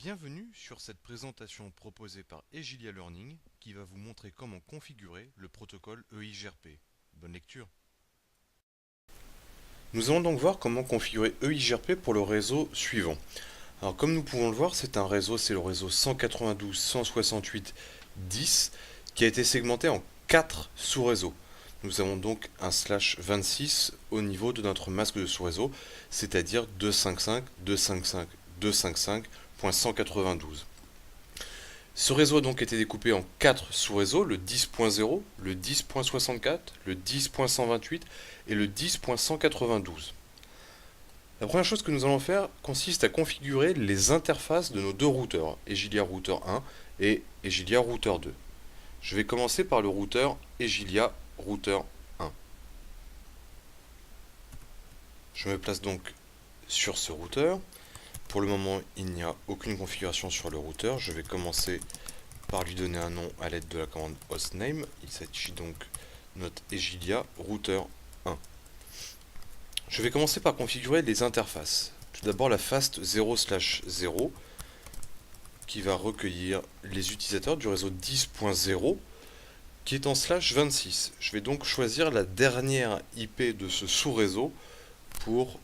Bienvenue sur cette présentation proposée par Egilia Learning qui va vous montrer comment configurer le protocole EIGRP. Bonne lecture. Nous allons donc voir comment configurer EIGRP pour le réseau suivant. Alors comme nous pouvons le voir, c'est le réseau 192.168.10 qui a été segmenté en 4 sous-réseaux. Nous avons donc un /26 au niveau de notre masque de sous-réseau, c'est-à-dire 255.255.255.192. Ce réseau a donc été découpé en 4 sous-réseaux, le 10.0, le 10.64, le 10.128 et le 10.192. La première chose que nous allons faire consiste à configurer les interfaces de nos deux routeurs, Egilia Router 1 et Egilia Router 2. Je vais commencer par le routeur Egilia Router 1. Je me place donc sur ce routeur. Pour le moment, il n'y a aucune configuration sur le routeur. Je vais commencer par lui donner un nom à l'aide de la commande hostname. Il s'agit donc de notre Egilia Router 1. Je vais commencer par configurer les interfaces. Tout d'abord la fast 0/0 qui va recueillir les utilisateurs du réseau 10.0 qui est en /26. Je vais donc choisir la dernière IP de ce sous-réseau pour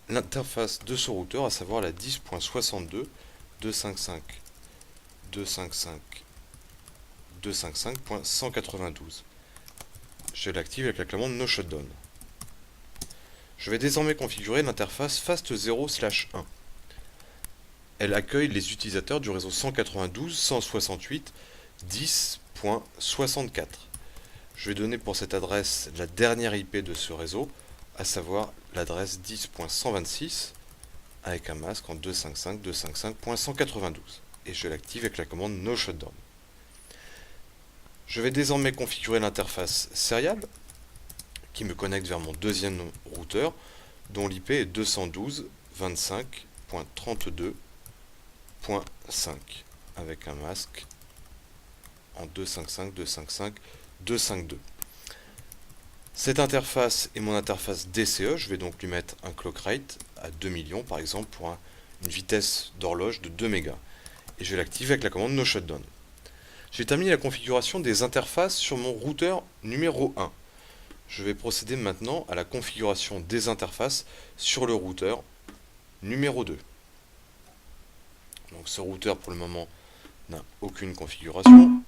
l'interface de ce routeur, à savoir la 10.62.255.255.192. Je l'active avec la commande no shutdown. Je vais désormais configurer l'interface fast0/1. Elle accueille les utilisateurs du réseau 192.168.10.64. Je vais donner pour cette adresse la dernière IP de ce réseau, à savoir l'adresse 10.126 avec un masque en 255.255.192 et je l'active avec la commande no shutdown. Je vais désormais configurer l'interface serial qui me connecte vers mon deuxième routeur dont l'IP est 212.25.32.5 avec un masque en 255.255.252. Cette interface est mon interface DCE, je vais donc lui mettre un clock rate à 2 millions par exemple pour une vitesse d'horloge de 2 mégas. Et je l'active avec la commande no shutdown. J'ai terminé la configuration des interfaces sur mon routeur numéro 1. Je vais procéder maintenant à la configuration des interfaces sur le routeur numéro 2. Donc ce routeur pour le moment n'a aucune configuration.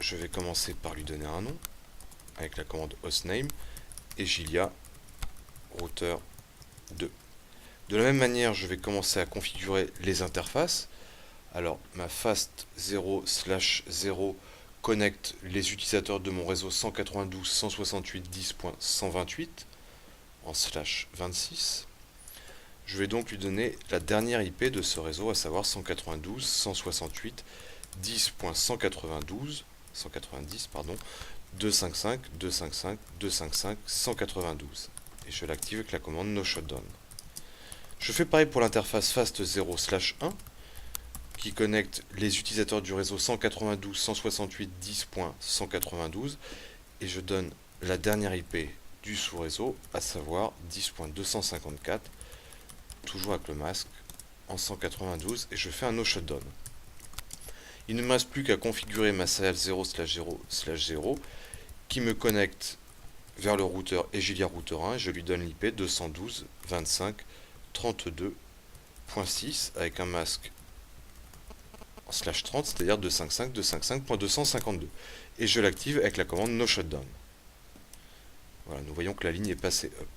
Je vais commencer par lui donner un nom avec la commande hostname Egilia Router 2. De la même manière, je vais commencer à configurer les interfaces. Alors, ma fast 0/0 connecte les utilisateurs de mon réseau 192.168.10.128 en /26. Je vais donc lui donner la dernière IP de ce réseau, à savoir 192.168.10.192 190 pardon 255.255.255.192 et je l'active avec la commande no shutdown. Je fais pareil pour l'interface fast 0/1 qui connecte les utilisateurs du réseau 192.168.10.192 et je donne la dernière IP du sous-réseau, à savoir 10.254, toujours avec le masque en 192 et je fais un no shutdown. Il ne me reste plus qu'à configurer ma serial 0/0/0 qui me connecte vers le routeur Egilia Router 1 et je lui donne l'IP 212.25.32.6 avec un masque en /30, c'est-à-dire 255.255.252 et je l'active avec la commande no shutdown. Voilà, nous voyons que la ligne est passée up.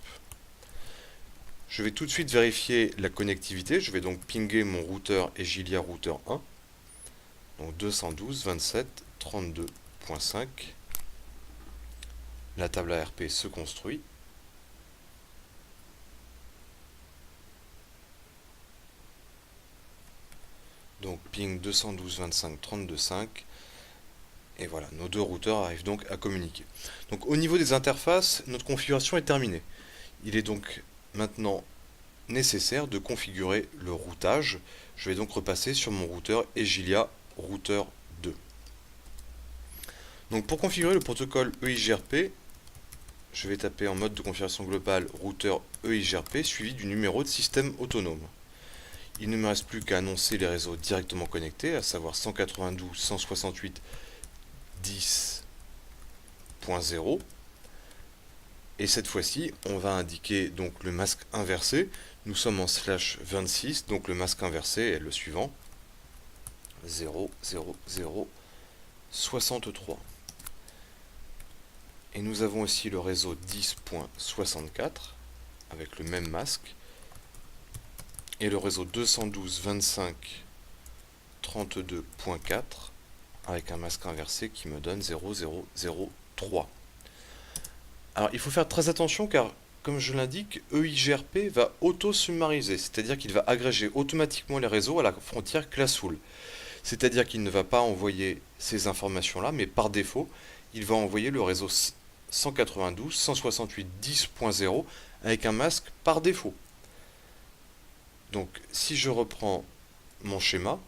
Je vais tout de suite vérifier la connectivité, je vais donc pinguer mon routeur Egilia Router 1. Donc 212.27.32.5. La table ARP se construit. Donc ping 212.25.32.5. Et voilà, nos deux routeurs arrivent donc à communiquer. Donc au niveau des interfaces, notre configuration est terminée. Il est donc maintenant nécessaire de configurer le routage. Je vais donc repasser sur mon routeur Egilia Router 2. Donc pour configurer le protocole EIGRP, je vais taper en mode de configuration globale routeur EIGRP suivi du numéro de système autonome. Il ne me reste plus qu'à annoncer les réseaux directement connectés, à savoir 192.168.10.0. Et cette fois-ci, on va indiquer donc le masque inversé. Nous sommes en /26, donc le masque inversé est le suivant. 0, 0, 0, 63. Et nous avons aussi le réseau 10.64 avec le même masque. Et le réseau 212.25.32.4 avec un masque inversé qui me donne 0003. Alors il faut faire très attention car, comme je l'indique, EIGRP va auto-summariser, c'est-à-dire qu'il va agréger automatiquement les réseaux à la frontière classful. C'est-à-dire qu'il ne va pas envoyer ces informations-là, mais par défaut, il va envoyer le réseau 192.168.10.0 avec un masque par défaut. Donc si je reprends mon schéma,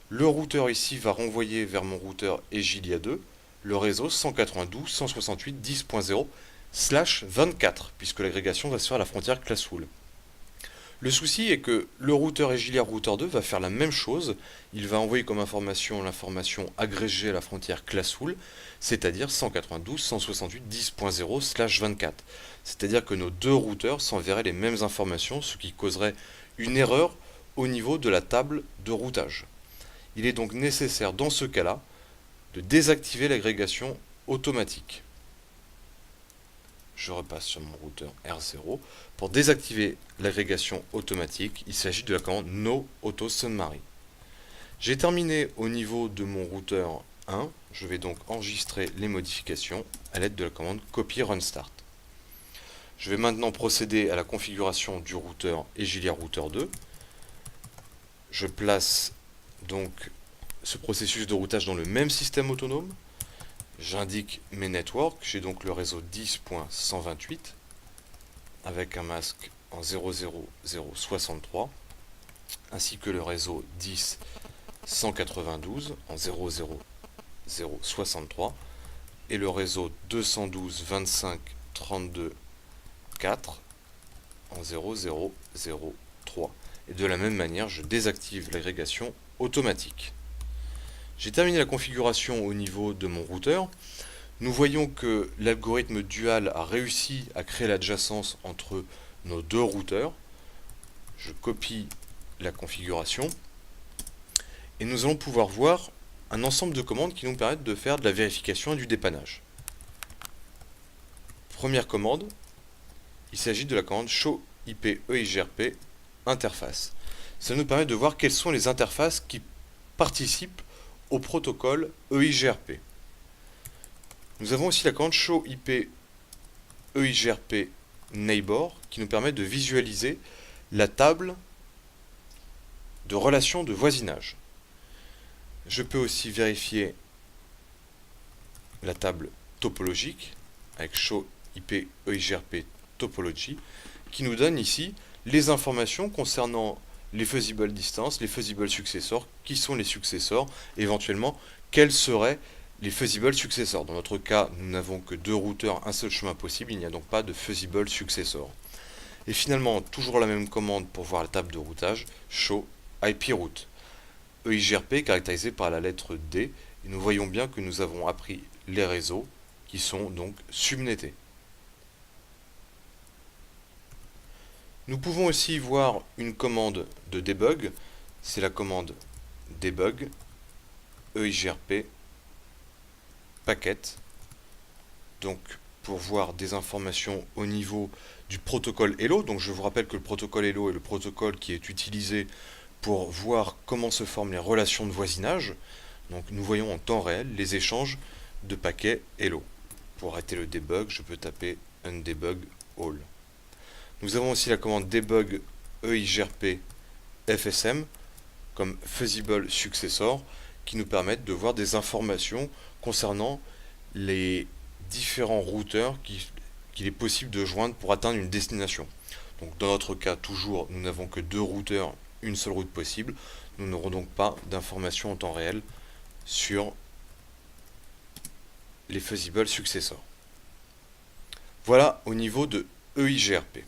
le routeur ici va renvoyer vers mon routeur Egilia 2 le réseau 192.168.10.0/24, puisque l'agrégation va se faire à la frontière classful. Le souci est que le routeur Egilia routeur 2 va faire la même chose, il va envoyer comme information l'information agrégée à la frontière classful, c'est-à-dire 192.168.10.0/24. C'est-à-dire que nos deux routeurs s'enverraient les mêmes informations, ce qui causerait une erreur au niveau de la table de routage. Il est donc nécessaire dans ce cas-là de désactiver l'agrégation automatique. Je repasse sur mon routeur R0. Pour désactiver l'agrégation automatique, il s'agit de la commande No Auto Summary. J'ai terminé au niveau de mon routeur 1. Je vais donc enregistrer les modifications à l'aide de la commande Copy Run Start. Je vais maintenant procéder à la configuration du routeur Egilia routeur 2. Je place donc ce processus de routage dans le même système autonome. J'indique mes networks, j'ai donc le réseau 10.128 avec un masque en 00063 ainsi que le réseau 10.192 en 00063 et le réseau 212.25.32.4 en 0003. Et de la même manière, je désactive l'agrégation automatique. J'ai terminé la configuration au niveau de mon routeur. Nous voyons que l'algorithme dual a réussi à créer l'adjacence entre nos deux routeurs. Je copie la configuration et nous allons pouvoir voir un ensemble de commandes qui nous permettent de faire de la vérification et du dépannage. Première commande, il s'agit de la commande show IP EIGRP interface. Ça nous permet de voir quelles sont les interfaces qui participent au protocole EIGRP. Nous avons aussi la commande show IP EIGRP neighbor qui nous permet de visualiser la table de relations de voisinage. Je peux aussi vérifier la table topologique avec show IP EIGRP topology qui nous donne ici les informations concernant les fusible distances, les fusible successors, qui sont les successeurs, et éventuellement quels seraient les fusible successors. Dans notre cas, nous n'avons que deux routeurs, un seul chemin possible, il n'y a donc pas de fusible successor. Et finalement, toujours la même commande pour voir la table de routage, show IP route. EIGRP caractérisé par la lettre D, et nous voyons bien que nous avons appris les réseaux qui sont donc subnettés. Nous pouvons aussi voir une commande de debug, c'est la commande debug EIGRP packet, donc pour voir des informations au niveau du protocole Hello. Donc je vous rappelle que le protocole Hello est le protocole qui est utilisé pour voir comment se forment les relations de voisinage. Donc nous voyons en temps réel les échanges de paquets Hello. Pour arrêter le debug, je peux taper undebug all. Nous avons aussi la commande debug EIGRP FSM comme fusible successor qui nous permettent de voir des informations concernant les différents routeurs qu'il est possible de joindre pour atteindre une destination. Donc dans notre cas, toujours, nous n'avons que deux routeurs, une seule route possible. Nous n'aurons donc pas d'informations en temps réel sur les fusible successors. Voilà au niveau de EIGRP.